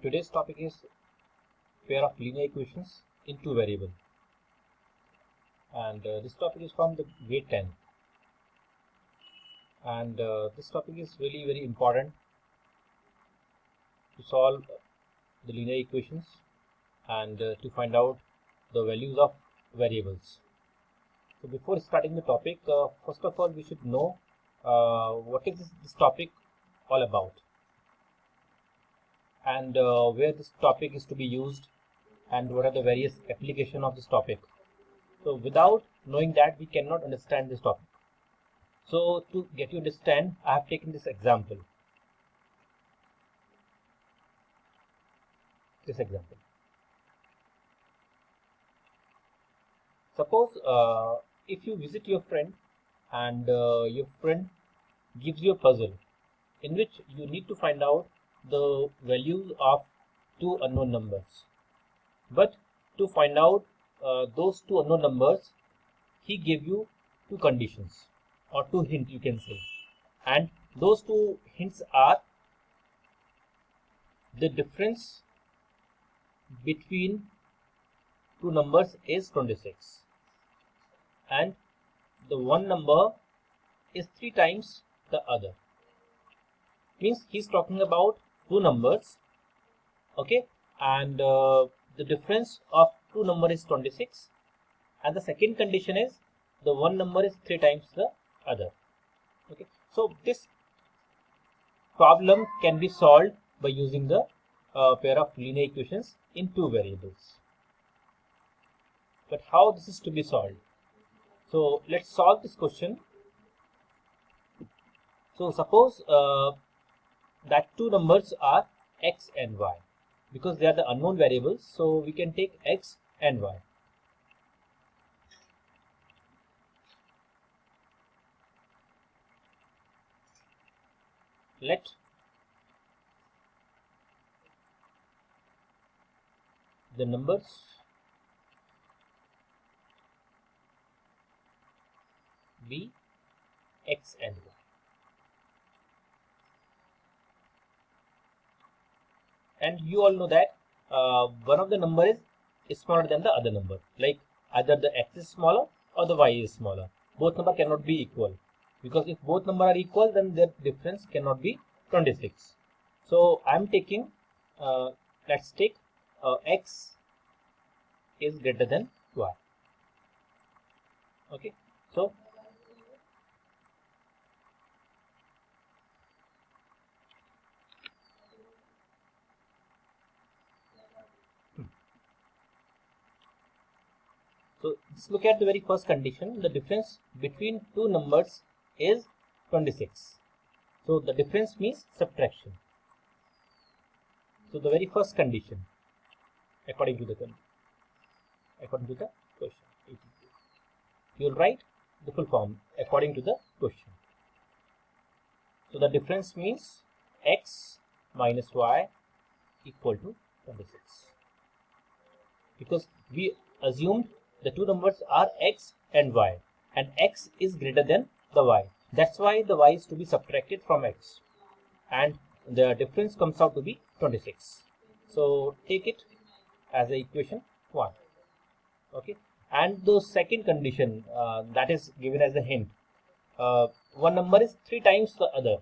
Today's topic is pair of linear equations in two variables, and this topic is from the grade 10, and this topic is really very important to solve the linear equations and to find out the values of variables. So before starting the topic, first of all we should know what is this topic all about, and where this topic is to be used, and what are the various applications of this topic. So without knowing that, we cannot understand this topic. So to get you understand, I have taken this example. Suppose if you visit your friend and your friend gives you a puzzle in which you need to find out the values of two unknown numbers. But to find out those two unknown numbers, he gave you two conditions or two hints, you can say, and those two hints are the difference between two numbers is 26 and the one number is 3 times the other. Means he's talking about two numbers, okay, and the difference of two number is 26, and the second condition is the one number is 3 times the other. Okay, so this problem can be solved by using the pair of linear equations in two variables. But how this is to be solved? So let's solve this question. So suppose that two numbers are x and y, because they are the unknown variables, so we can take x and y. Let the numbers be x and y. And you all know that one of the number is smaller than the other number, like either the x is smaller or the y is smaller. Both number cannot be equal, because if both number are equal, then their difference cannot be 26. So I am taking, let's take x is greater than y. Okay, so just look at the very first condition. The difference between two numbers is 26. So the difference means subtraction. So the very first condition, according to the question, you will write the full form according to the question. So the difference means x minus y equal to 26, because we assumed the two numbers are x and y, and x is greater than the y. That's why the y is to be subtracted from x, and the difference comes out to be 26. So take it as a equation 1. Okay, and the second condition that is given as a hint, one number is 3 times the other.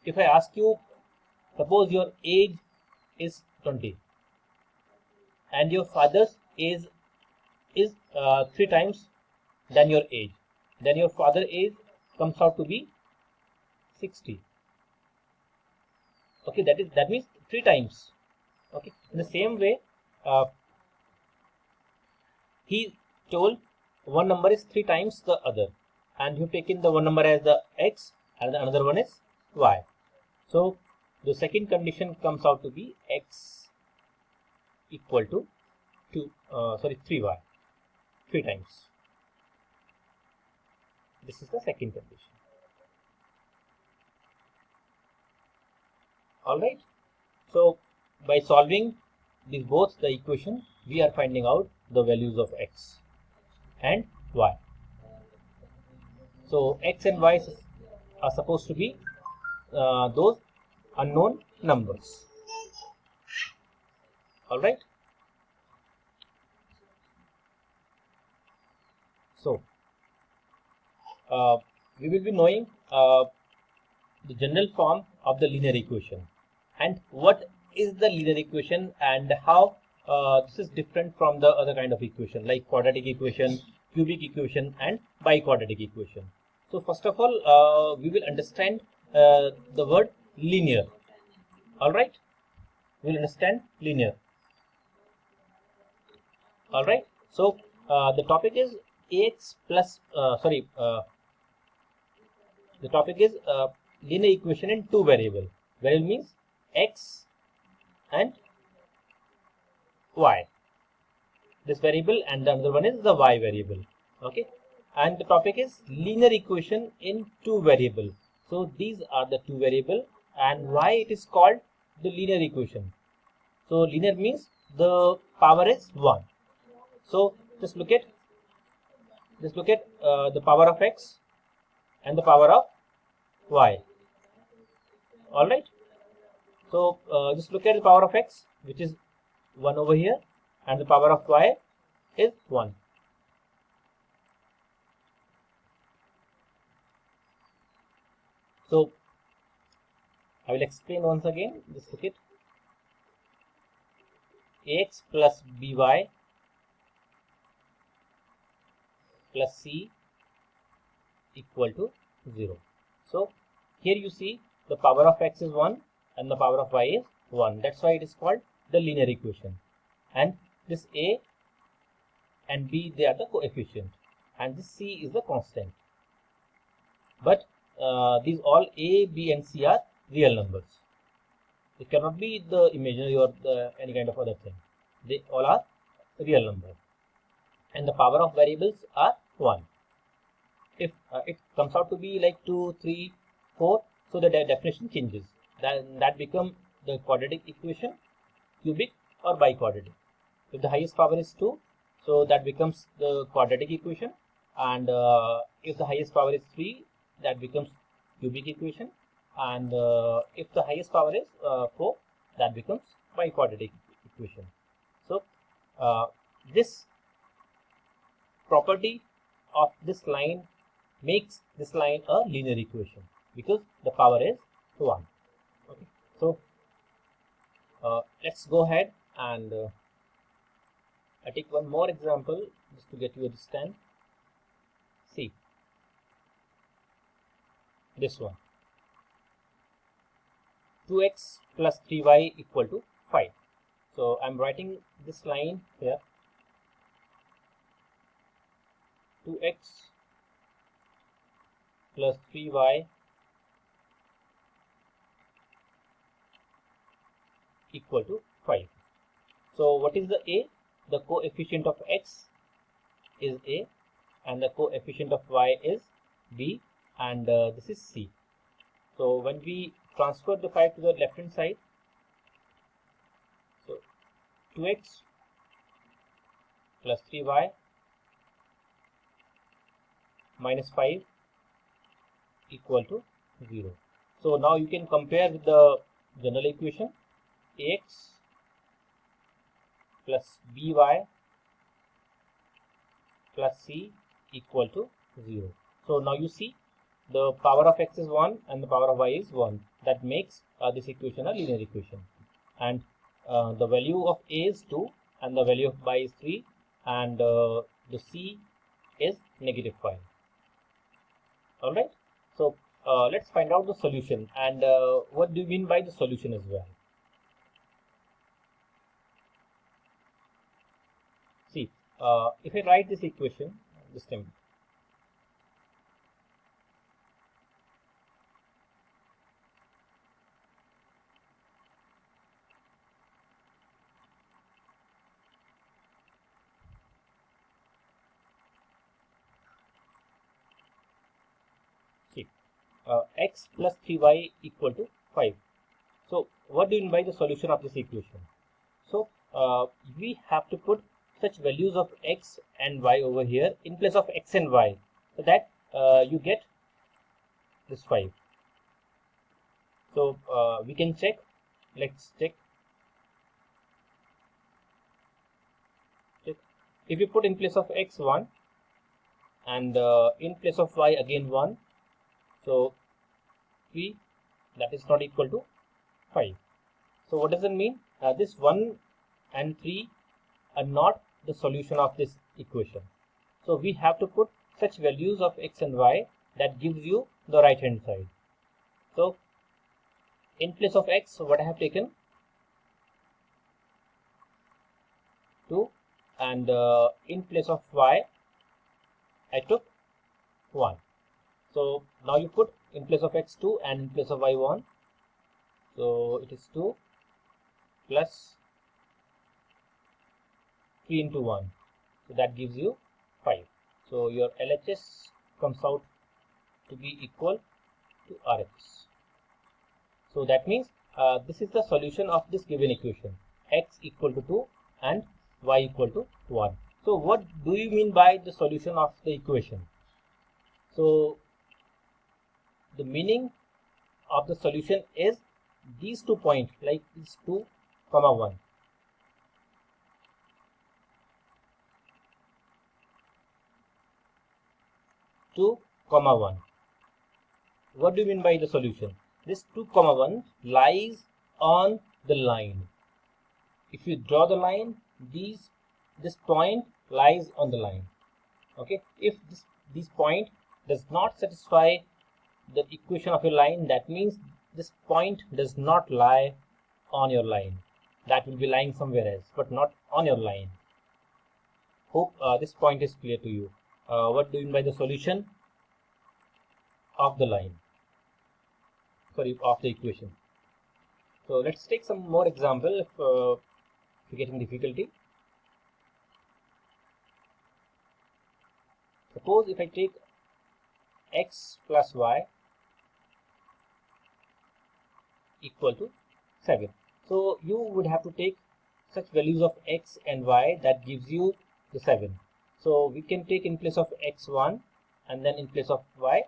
If I ask you, suppose your age is 20 and your father's age is 3 times than your age, then your father's age comes out to be 60. Okay, that means 3 times. Okay, in the same way, he told one number is 3 times the other, and you've taken the one number as the x and the another one is y. So the second condition comes out to be x equal to 3y, 3 times. This is the second condition. Alright, so by solving these both the equation, we are finding out the values of x and y. So x and y are supposed to be those unknown numbers. All right. So we will be knowing the general form of the linear equation and what is the linear equation and how this is different from the other kind of equation like quadratic equation, cubic equation and biquadratic equation. So first of all, we will understand the word linear. All right, we will understand linear. All right, so the topic is ax plus the topic is linear equation in two variable. Variable means x and y. This variable and the another one is the y variable. Okay, and the topic is linear equation in two variable. So these are the two variable, and why it is called the linear equation. So linear means the power is 1. So just look at the power of x and the power of y. All right. So just look at the power of x, which is 1 over here, and the power of y is 1. So I will explain once again. Just look at ax plus by plus c equal to 0. So here you see the power of x is 1 and the power of y is 1. That's why it is called the linear equation. And this a and b, they are the coefficient, and this c is the constant. But these all a, b and c are real numbers. It cannot be the imaginary or any kind of other thing. They all are real numbers. And the power of variables are 1. If it comes out to be like 2, 3, 4, so the definition changes. Then that becomes the quadratic equation, cubic or biquadratic. If the highest power is 2, so that becomes the quadratic equation, and if the highest power is 3, that becomes cubic equation, and if the highest power is 4, that becomes biquadratic equation. So this property of this line makes this line a linear equation because the power is 1. Okay, so let's go ahead and I take one more example just to get you understand. See this one, 2x plus 3y equal to 5. So I'm writing this line here, 2x plus 3y equal to 5. So what is the a? The coefficient of x is a and the coefficient of y is b, and this is c. So when we transfer the 5 to the left hand side, so 2x plus 3y minus 5 equal to 0. So now you can compare with the general equation, ax plus by plus c equal to 0. So now you see the power of x is 1 and the power of y is 1. That makes this equation a linear equation. And the value of a is 2 and the value of y is 3 and the c is negative 5. Alright, so let's find out the solution and what do you mean by the solution as well. See, if I write this equation, this time, see, x plus 3y equal to 5. So what do you mean by the solution of this equation? So we have to put such values of x and y over here in place of x and y, so that you get this 5. So we can check. Let's check. if you put in place of x 1 and in place of y again 1, so 3, that is not equal to 5. So what does it mean? This 1 and 3 are not the solution of this equation. So we have to put such values of x and y that gives you the right hand side. So in place of x, what I have taken 2, and in place of y I took 1. So now you put in place of x 2 and in place of y 1. So it is 2 plus 3 into 1. So that gives you 5. So your LHS comes out to be equal to RHS. So that means this is the solution of this given equation, x equal to 2 and y equal to 1. So what do you mean by the solution of the equation? So the meaning of the solution is these 2 points, like this 2, 1. Two, 1. What do you mean by the solution? This 2, 1 lies on the line. If you draw the line, this point lies on the line. Okay, if this point does not satisfy the equation of your line, that means this point does not lie on your line. That will be lying somewhere else, but not on your line. Hope this point is clear to you. What do you mean by the solution of the line? Sorry, of the equation. So let's take some more example if you're getting difficulty. Suppose if I take x plus y equal to 7. So you would have to take such values of x and y that gives you the 7. So we can take in place of x1 and then in place of y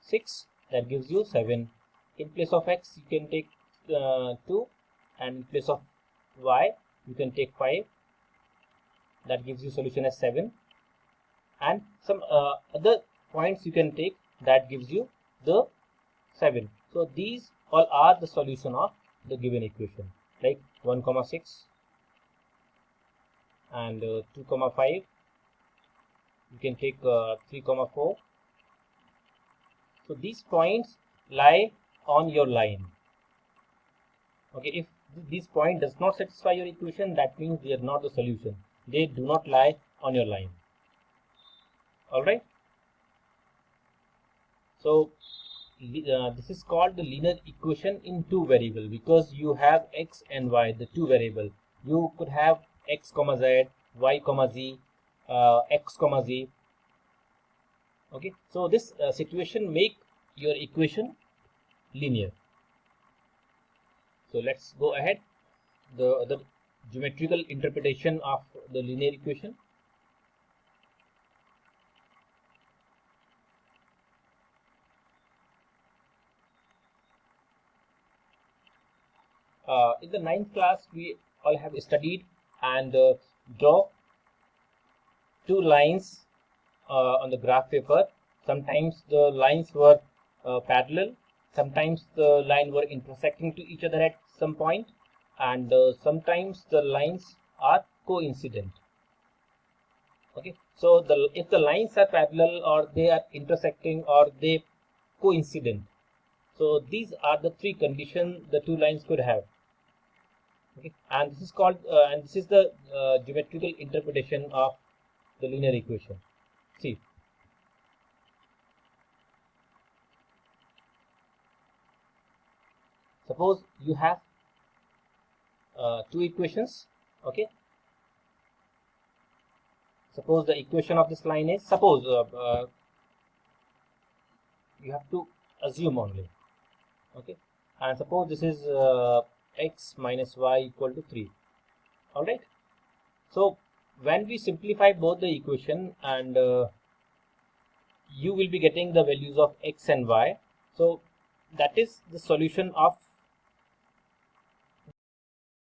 6, that gives you 7. In place of x you can take 2 and in place of y you can take 5. That gives you solution as 7. And some other points you can take that gives you the 7. So these all are the solution of the given equation, like 1, 6 and 2, 5. You can take 3, 4. So these points lie on your line. Okay, if this point does not satisfy your equation, that means they are not the solution. They do not lie on your line. Alright. So this is called the linear equation in two variable, because you have x and y, the two variable. You could have x, z, y, z, x, z. Okay, so this situation make your equation linear. So let's go ahead. The geometrical interpretation of the linear equation. In the 9th class, we all have studied and draw two lines on the graph paper. Sometimes the lines were parallel, sometimes the line were intersecting to each other at some point, and sometimes the lines are coincident. Okay, so if the lines are parallel or they are intersecting or they coincident, so these are the three conditions the two lines could have. Okay, and this is called and this is the geometrical interpretation of the linear equation. See, suppose you have two equations. Okay, suppose the equation of this line is, suppose you have to assume only. Okay, and suppose this is x minus y equal to 3. All right, so when we simplify both the equation, and you will be getting the values of x and y, so that is the solution of